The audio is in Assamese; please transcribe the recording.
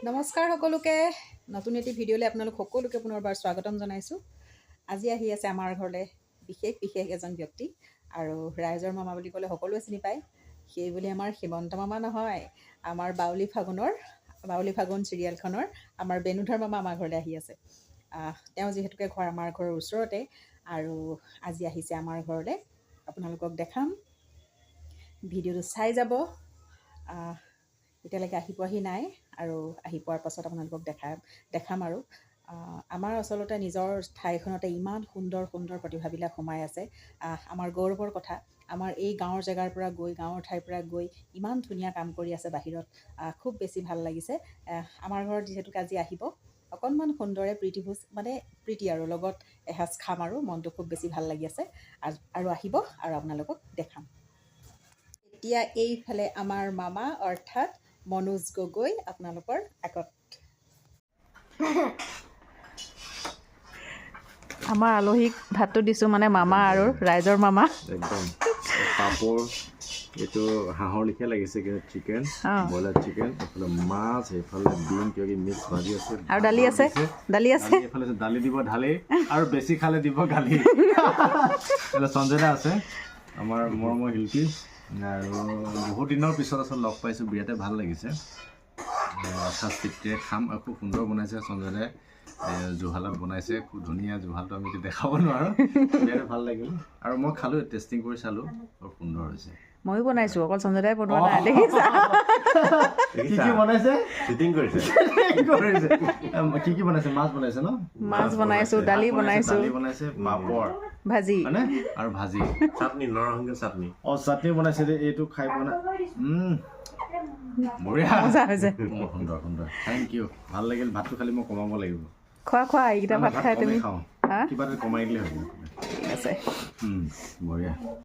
নমস্কাৰ সকলোকে নতুন এটি ভিডিঅ'লৈ আপোনালোক সকলোকে পুনৰবাৰ স্বাগতম জনাইছোঁ। আজি আহি আছে আমাৰ ঘৰলৈ বিশেষ এজন ব্যক্তি আৰু ৰাইজৰ মামা বুলি ক'লে সকলোৱে চিনি পায়। সেই বুলি আমাৰ হিমন্ত মামা নহয়, আমাৰ বাউলী ফাগুন চিৰিয়েলখনৰ আমাৰ বেণুধৰ মামা আমাৰ ঘৰলৈ আহি আছে। তেওঁ যিহেতুকে ঘৰ আমাৰ ঘৰৰ ওচৰতে আৰু আজি আহিছে আমাৰ ঘৰলৈ। আপোনালোকক দেখাম, ভিডিঅ'টো চাই যাব। এতিয়ালৈকে আহি পোৱাহি নাই আৰু আহি পোৱাৰ পাছত আপোনালোকক দেখাম আৰু আমাৰ আচলতে নিজৰ ঠাইখনতে ইমান সুন্দৰ প্ৰতিভাবিলাক সোমাই আছে। আমাৰ গৌৰৱৰ কথা, আমাৰ এই গাঁৱৰ জেগাৰ পৰা গৈ গাঁৱৰ ঠাইৰ পৰা গৈ ইমান ধুনীয়া কাম কৰি আছে বাহিৰত। খুব বেছি ভাল লাগিছে। আমাৰ ঘৰত যিহেতুকে আজি আহিব, অকণমান সুন্দৰে প্ৰীতিভোজ মানে প্ৰীতি আৰু লগত এসাঁজ খাম আৰু মনটো খুব বেছি ভাল লাগি আছে আৰু আহিব আৰু আপোনালোকক দেখাম। এতিয়া এইফালে আমাৰ মামা অৰ্থাৎ মনোজ গগৈ আপোনালোকৰ আগত। আমাৰ আলহীক ভাতটো দিছোঁ, মানে মামা আৰু ৰাইজৰ মামা। একদম পাপৰ, এইটো হাঁহৰ লেখীয়া লাগিছে, কিন্তু চিকেন, ব্ৰইলাৰ চিকেন, এইফালে মাছ, এইফালে বিন কিবা মিক্স ভাজি আছে আৰু দালি আছে। এইফালে দালি দিব ঢালি আৰু বেছি খালে দিব গালি। এইফালে সঞ্জয় দা আছে, আমাৰ মৰমৰ শিল্পী, আৰু বহুত দিনৰ পিছত আচলতে লগ পাইছোঁ, বিৰাটে ভাল লাগিছে। খাচ তৃপ্তিৰে খাম। আৰু খুব সুন্দৰ বনাইছে সঞ্জয় দাই, জুহালত বনাইছে, খুব ধুনীয়া। জুহালটো আমি এতিয়া দেখাব নোৱাৰোঁ, বিৰাটে ভাল লাগিল। আৰু মই খালোঁ, টেষ্টিং কৰি চালোঁ, বৰ সুন্দৰ হৈছে। ময়ো বনাইছোঁ, অকল সঞ্জয় দাই বনোৱা নাই। দেখিছা কি বনাইছে? চিটিং কৰিছে। কি বনাইছে? মাছ বনাইছে ন? মাছ বনাইছোঁ, দালি বনাইছোঁ, পাপৰ ভাজি আৰু ভাজি, চাটনি, নৰসিংহ চাটনি। চাটনি বনাইছে। এইটো খাই পোৱা নাই। বঢ়িয়া, মজা হৈছে। সুন্দৰ। থেংক ইউ, ভাল লাগিল। ভাতটো খালি মই কমাব লাগিব। খোৱা এইকেইটা ভাত খাই তুমি খাওঁ, কিবা এটা কমাই দিলে হ'ব। ঠিক আছে, বঢ়িয়া।